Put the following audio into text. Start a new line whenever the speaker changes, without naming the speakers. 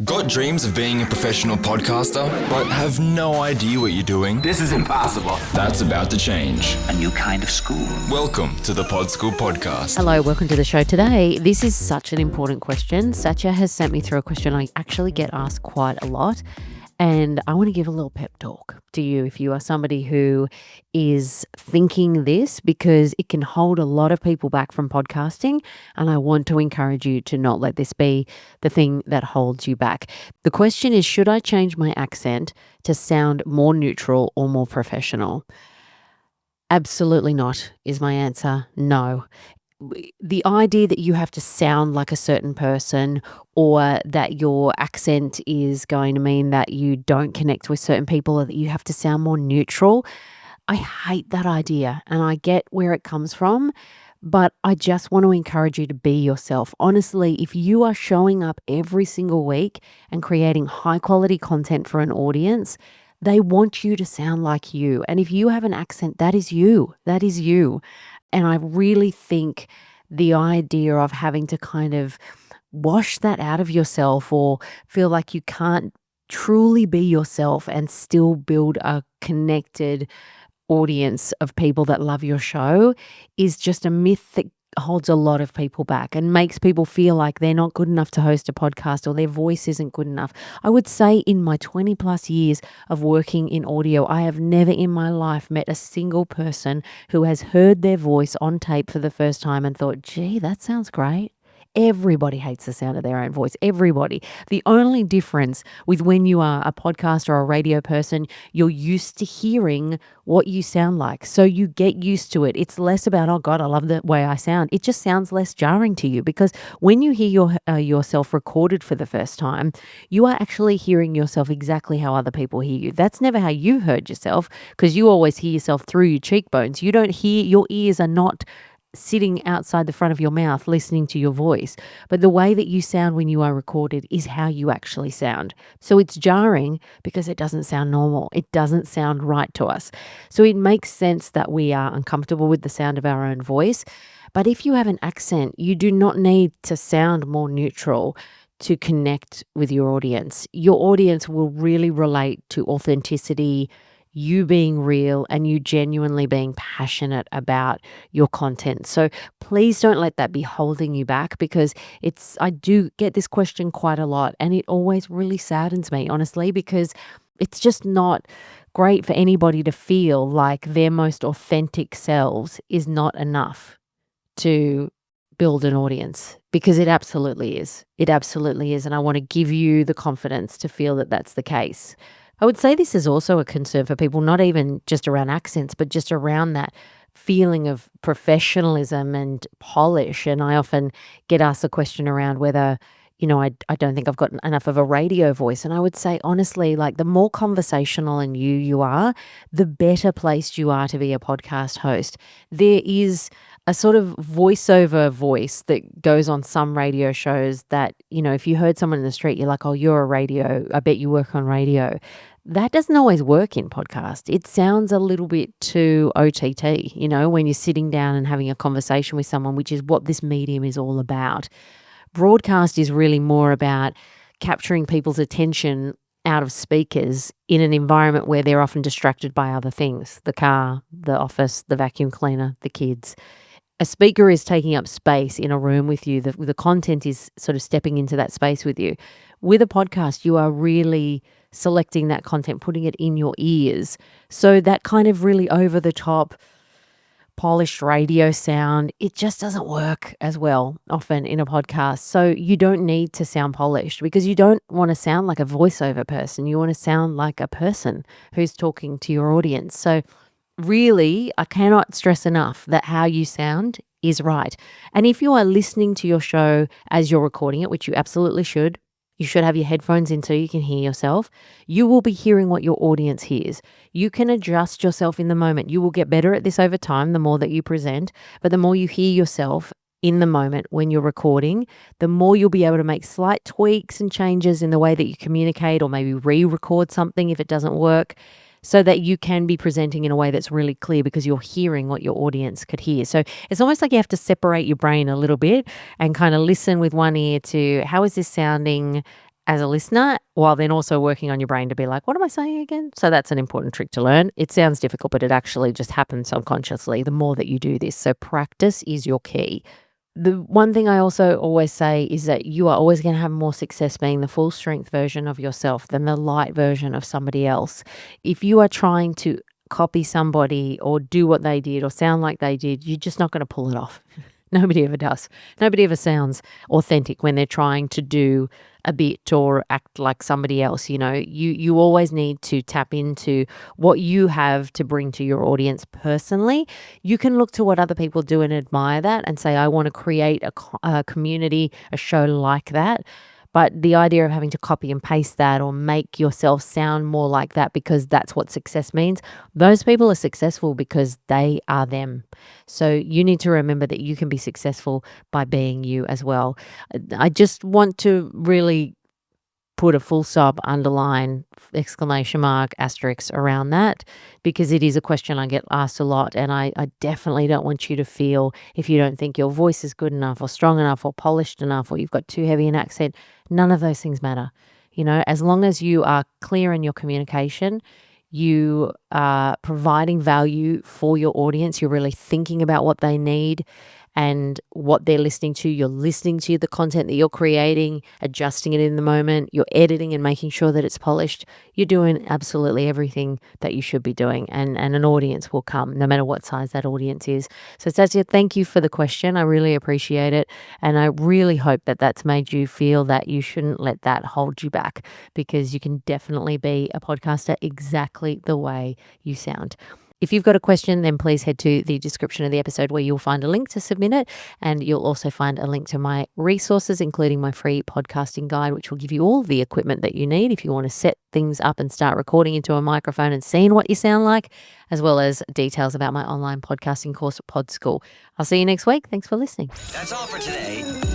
Got dreams of being a professional podcaster, but have no idea what you're doing?
This is impossible.
That's about to change.
A new kind of school.
Welcome to the Pod School Podcast.
Hello, welcome to the show today. This is such an important question. Satya has sent me through a question I actually get asked quite a lot. And I want to give a little pep talk to you if you are somebody who is thinking this, because it can hold a lot of people back from podcasting. And I want to encourage you to not let this be the thing that holds you back. The question is, should I change my accent to sound more neutral or more professional? Absolutely not is my answer. No. The idea that you have to sound like a certain person or that your accent is going to mean that you don't connect with certain people or that you have to sound more neutral, I hate that idea and I get where it comes from, but I just want to encourage you to be yourself. Honestly, if you are showing up every single week and creating high quality content for an audience, they want you to sound like you. And if you have an accent, that is you. That is you. And I really think the idea of having to kind of wash that out of yourself or feel like you can't truly be yourself and still build a connected audience of people that love your show is just a myth that holds a lot of people back and makes people feel like they're not good enough to host a podcast or their voice isn't good enough. I would say in my 20 plus years of working in audio, I have never in my life met a single person who has heard their voice on tape for the first time and thought, gee, that sounds great. Everybody hates the sound of their own voice. Everybody. The only difference with when you are a podcaster or a radio person, you're used to hearing what you sound like. So you get used to it. It's less about, oh God, I love the way I sound. It just sounds less jarring to you because when you hear yourself recorded for the first time, you are actually hearing yourself exactly how other people hear you. That's never how you heard yourself because you always hear yourself through your cheekbones. You don't hear, your ears are not sitting outside the front of your mouth listening to your voice. But the way that you sound when you are recorded is how you actually sound. So it's jarring because it doesn't sound normal. It doesn't sound right to us. So it makes sense that we are uncomfortable with the sound of our own voice. But if you have an accent, you do not need to sound more neutral to connect with your audience. Your audience will really relate to authenticity, you being real and you genuinely being passionate about your content. So please don't let that be holding you back because I do get this question quite a lot and it always really saddens me, honestly, because it's just not great for anybody to feel like their most authentic selves is not enough to build an audience, because it absolutely is. It absolutely is. And I want to give you the confidence to feel that that's the case. I would say this is also a concern for people, not even just around accents, but just around that feeling of professionalism and polish. And I often get asked the question around whether, I don't think I've got enough of a radio voice. And I would say, honestly, like the more conversational and you are, the better placed you are to be a podcast host. There is a sort of voiceover voice that goes on some radio shows that, if you heard someone in the street, you're like, oh, you're a radio, I bet you work on radio. That doesn't always work in podcast. It sounds a little bit too OTT, when you're sitting down and having a conversation with someone, which is what this medium is all about. Broadcast is really more about capturing people's attention out of speakers in an environment where they're often distracted by other things, the car, the office, the vacuum cleaner, the kids. A speaker is taking up space in a room with you. The content is sort of stepping into that space with you. With a podcast, you are really selecting that content, putting it in your ears. So that kind of really over-the-top, polished radio sound, it just doesn't work as well often in a podcast. So you don't need to sound polished because you don't want to sound like a voiceover person. You want to sound like a person who's talking to your audience. So really, I cannot stress enough that how you sound is right. And if you are listening to your show as you're recording it, which you absolutely should, you should have your headphones in so you can hear yourself. You will be hearing what your audience hears. You can adjust yourself in the moment. You will get better at this over time, the more that you present, but the more you hear yourself in the moment when you're recording, the more you'll be able to make slight tweaks and changes in the way that you communicate or maybe re-record something if it doesn't work, so that you can be presenting in a way that's really clear because you're hearing what your audience could hear. So it's almost like you have to separate your brain a little bit and kind of listen with one ear to how is this sounding as a listener, while then also working on your brain to be like, what am I saying again? So that's an important trick to learn. It sounds difficult, but it actually just happens subconsciously the more that you do this. So practice is your key. The one thing I also always say is that you are always going to have more success being the full strength version of yourself than the light version of somebody else. If you are trying to copy somebody or do what they did or sound like they did, you're just not going to pull it off. Nobody ever does. Nobody ever sounds authentic when they're trying to do a bit or act like somebody else. You always need to tap into what you have to bring to your audience personally. You can look to what other people do and admire that and say, I want to create a community, a show like that. But the idea of having to copy and paste that or make yourself sound more like that because that's what success means, those people are successful because they are them. So you need to remember that you can be successful by being you as well. I just want to really put a full stop, underline, exclamation mark, asterisk around that, because it is a question I get asked a lot. And I definitely don't want you to feel, if you don't think your voice is good enough or strong enough or polished enough or you've got too heavy an accent, none of those things matter. As long as you are clear in your communication, you are providing value for your audience, you're really thinking about what they need and what they're listening to. You're listening to the content that you're creating, adjusting it in the moment. You're editing and making sure that it's polished. You're doing absolutely everything that you should be doing, and an audience will come no matter what size that audience is. So Satya, thank you for the question. I really appreciate it. And I really hope that that's made you feel that you shouldn't let that hold you back, because you can definitely be a podcaster exactly the way you sound. If you've got a question, then please head to the description of the episode where you'll find a link to submit it. And you'll also find a link to my resources, including my free podcasting guide, which will give you all the equipment that you need if you want to set things up and start recording into a microphone and seeing what you sound like, as well as details about my online podcasting course at Pod School. I'll see you next week. Thanks for listening.
That's all for today.